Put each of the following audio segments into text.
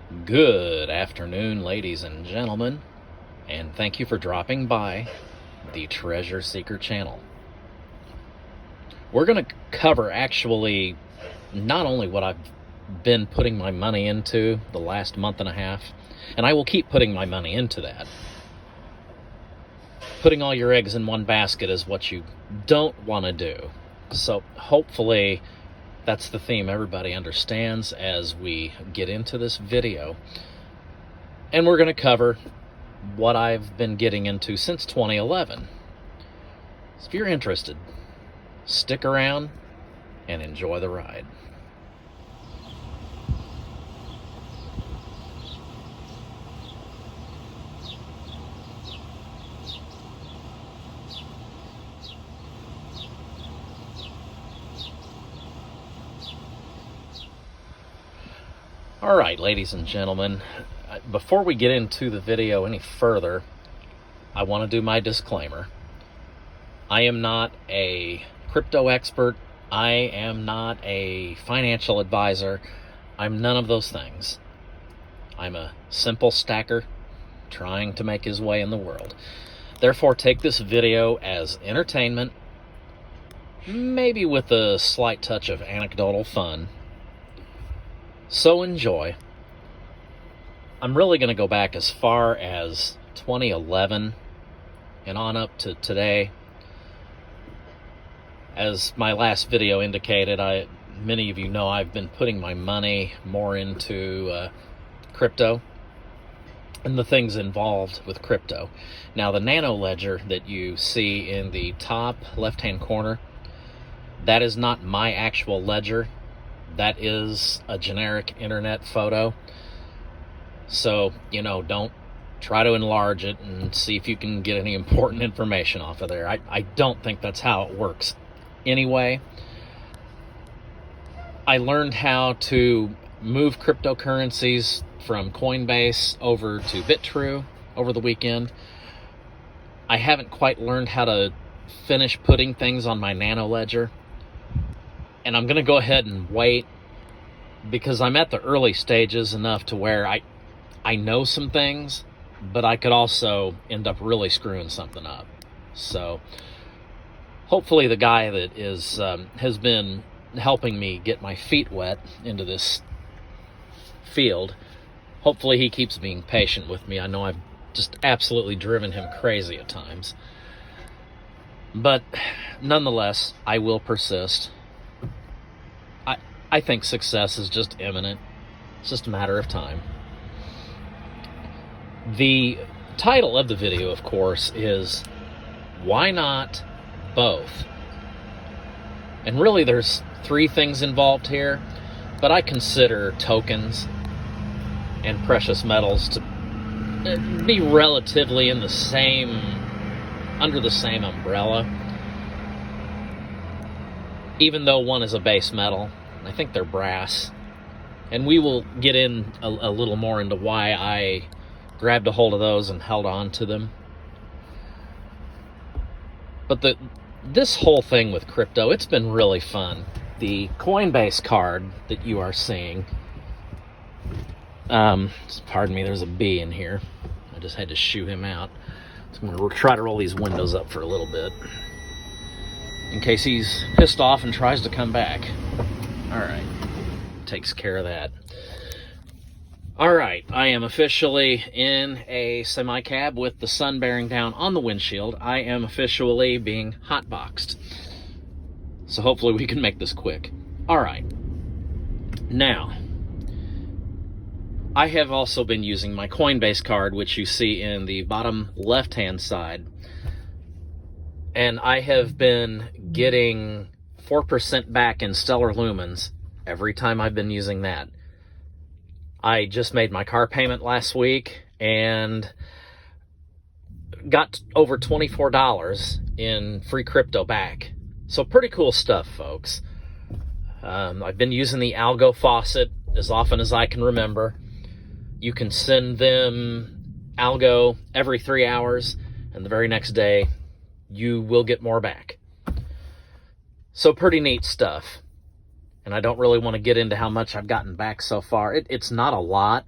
Good afternoon, ladies and gentlemen, and thank you for dropping by the Treasure Seeker channel. We're going to cover actually not only what I've been putting my money into the last month and a half, and I will keep putting my money into that. Putting all your eggs in one basket is what you don't want to do. So hopefully that's the theme everybody understands as we get into this video. And we're going to cover what I've been getting into since 2011. So if you're interested, stick around and enjoy the ride. All right, ladies and gentlemen, before we get into the video any further, I want to do my disclaimer. I am not a crypto expert. I am not a financial advisor. I'm none of those things. I'm a simple stacker trying to make his way in the world. Therefore, take this video as entertainment, maybe with a slight touch of anecdotal fun. So enjoy. I'm really going to go back as far as 2011 and on up to today. As my last video indicated, many of you know I've been putting my money more into crypto and the things involved with crypto. Now, the Nano Ledger that you see in the top left-hand corner, that is not my actual ledger. That is a generic internet photo. So, don't try to enlarge it and see if you can get any important information off of there. I don't think that's how it works. Anyway, I learned how to move cryptocurrencies from Coinbase over to Bitrue over the weekend. I haven't quite learned how to finish putting things on my Nano Ledger. And I'm going to go ahead and wait because I'm at the early stages enough to where I know some things, but I could also end up really screwing something up. So hopefully the guy that has been helping me get my feet wet into this field, hopefully he keeps being patient with me. I know I've just absolutely driven him crazy at times. But nonetheless, I will persist. I think success is just imminent. It's just a matter of time. The title of the video, of course, is Why Not Both? And really there's three things involved here, but I consider tokens and precious metals to be relatively under the same umbrella, even though one is a base metal. I think they're brass. And we will get in a little more into why I grabbed a hold of those and held on to them. But this whole thing with crypto, it's been really fun. The Coinbase card that you are seeing, pardon me, there's a bee in here. I just had to shoo him out. So I'm going to try to roll these windows up for a little bit in case he's pissed off and tries to come back. All right, takes care of that. All right, I am officially in a semi-cab with the sun bearing down on the windshield. I am officially being hotboxed. So hopefully we can make this quick. All right. Now, I have also been using my Coinbase card, which you see in the bottom left-hand side. And I have been getting 4% back in Stellar Lumens every time I've been using that. I just made my car payment last week and got over $24 in free crypto back. So pretty cool stuff, folks. I've been using the Algo faucet as often as I can remember. You can send them Algo every 3 hours, and the very next day you will get more back. So pretty neat stuff. And I don't really want to get into how much I've gotten back so far. It's not a lot,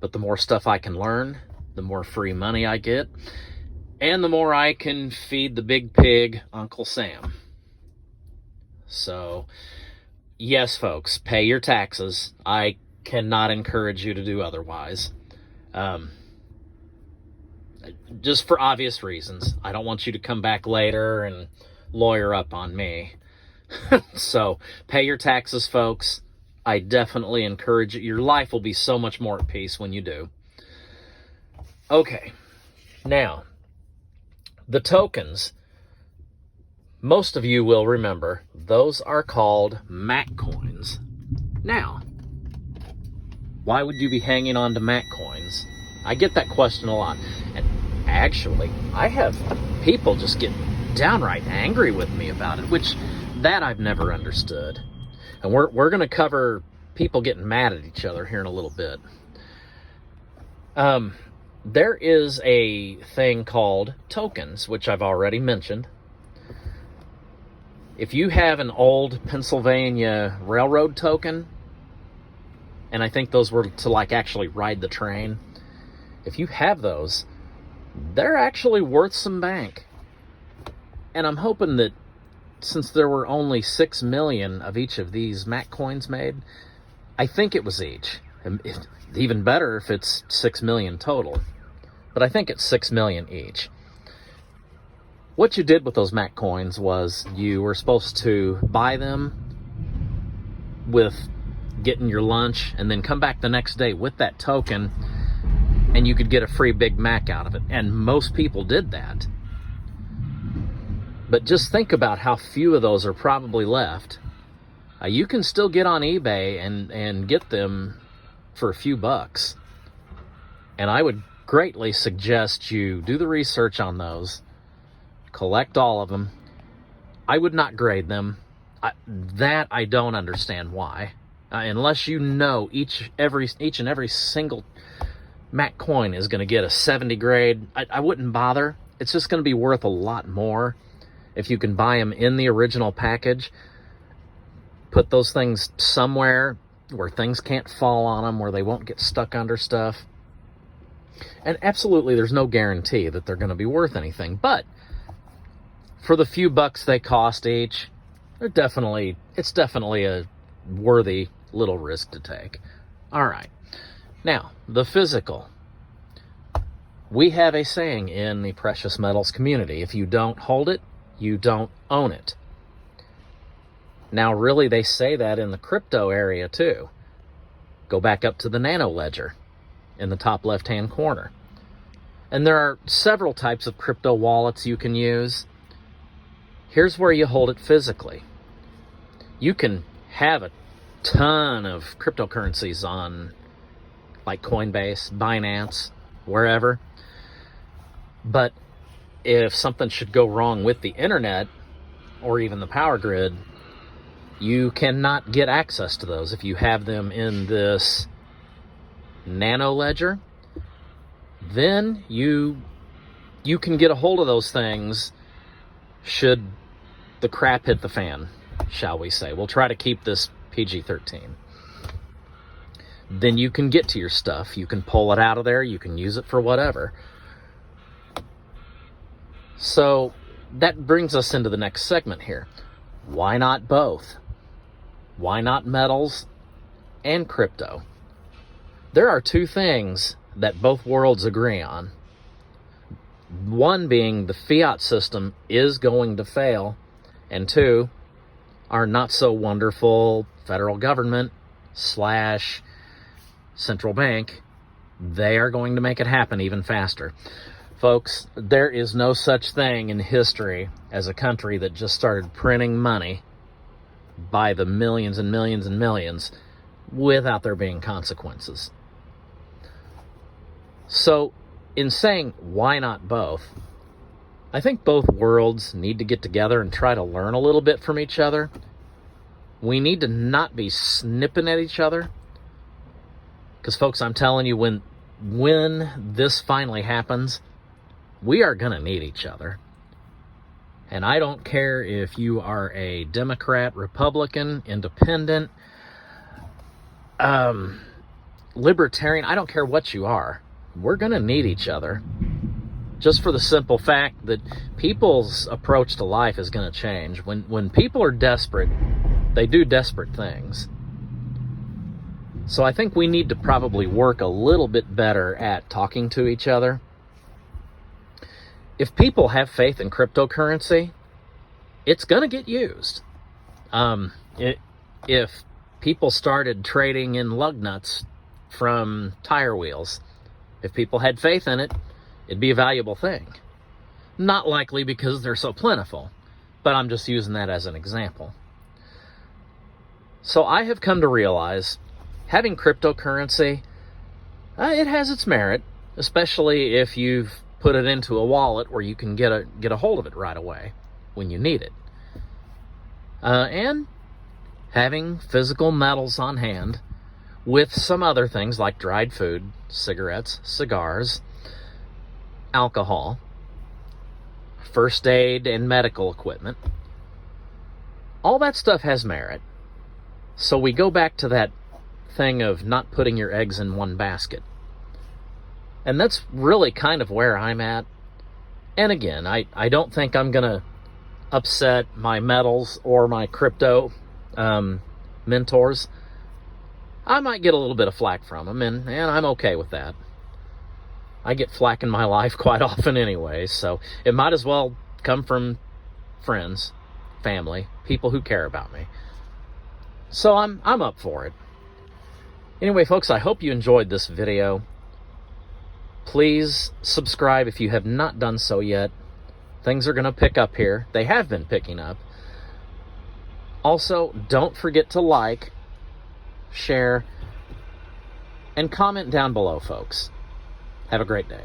But the more stuff I can learn, the more free money I get, and the more I can feed the big pig, Uncle Sam. So, yes, folks, pay your taxes. I cannot encourage you to do otherwise. Just for obvious reasons. I don't want you to come back later and lawyer up on me. So, pay your taxes, folks. I definitely encourage it. Your life will be so much more at peace when you do. Okay, now, the tokens, most of you will remember, those are called MAC coins. Now, why would you be hanging on to MAC coins? I get that question a lot. And actually, I have people just get downright angry with me about it, which that I've never understood. And we're going to cover people getting mad at each other here in a little bit. There is a thing called tokens, which I've already mentioned. If you have an old Pennsylvania Railroad token, and I think those were to like actually ride the train, if you have those, they're actually worth some bank. And I'm hoping that since there were only 6 million of each of these MAC coins made, I think it was each. Even better if it's 6 million total. But I think it's 6 million each. What you did with those MAC coins was you were supposed to buy them with getting your lunch and then come back the next day with that token and you could get a free Big Mac out of it. And most people did that. But just think about how few of those are probably left. You can still get on eBay and get them for a few bucks. And I would greatly suggest you do the research on those. Collect all of them. I would not grade them. I don't understand why. Unless you know each and every single MAC coin is going to get a 70 grade, I wouldn't bother. It's just going to be worth a lot more if you can buy them in the original package. Put those things somewhere where things can't fall on them, where they won't get stuck under stuff. And absolutely, there's no guarantee that they're going to be worth anything. But for the few bucks they cost each, it's definitely a worthy little risk to take. All right. Now, the physical. We have a saying in the precious metals community: if you don't hold it, you don't own it. Now, really, they say that in the crypto area too. Go back up to the Nano Ledger in the top left-hand corner. And there are several types of crypto wallets you can use. Here's where you hold it physically. You can have a ton of cryptocurrencies on like Coinbase, Binance, wherever. But if something should go wrong with the internet or even the power grid, you cannot get access to those if you have them in this Nano Ledger. Then you can get a hold of those things should the crap hit the fan, shall we say. We'll try to keep this PG-13. Then you can get to your stuff. You can pull it out of there. You can use it for whatever. So that brings us into the next segment here. Why not both? Why not metals and crypto? There are two things that both worlds agree on. One being the fiat system is going to fail, and two, our not so wonderful federal government / central bank, they are going to make it happen even faster. Folks, there is no such thing in history as a country that just started printing money by the millions and millions and millions without there being consequences. So, in saying why not both, I think both worlds need to get together and try to learn a little bit from each other. We need to not be snipping at each other. Because, folks, I'm telling you, when this finally happens, we are going to need each other. And I don't care if you are a Democrat, Republican, Independent, libertarian, I don't care what you are. We're going to need each other. Just for the simple fact that people's approach to life is going to change. When people are desperate, they do desperate things. So I think we need to probably work a little bit better at talking to each other. If people have faith in cryptocurrency, it's going to get used. If people started trading in lug nuts from tire wheels, if people had faith in it, it'd be a valuable thing. Not likely because they're so plentiful, but I'm just using that as an example. So I have come to realize having cryptocurrency, it has its merit, especially if you've put it into a wallet where you can get a hold of it right away when you need it. And having physical metals on hand with some other things like dried food, cigarettes, cigars, alcohol, first aid, and medical equipment. All that stuff has merit. So we go back to that thing of not putting your eggs in one basket. And that's really kind of where I'm at. And again, I don't think I'm going to upset my metals or my crypto mentors. I might get a little bit of flack from them, and I'm okay with that. I get flack in my life quite often anyway, so it might as well come from friends, family, people who care about me. So I'm up for it. Anyway, folks, I hope you enjoyed this video. Please subscribe if you have not done so yet. Things are going to pick up here. They have been picking up. Also, don't forget to like, share, and comment down below, folks. Have a great day.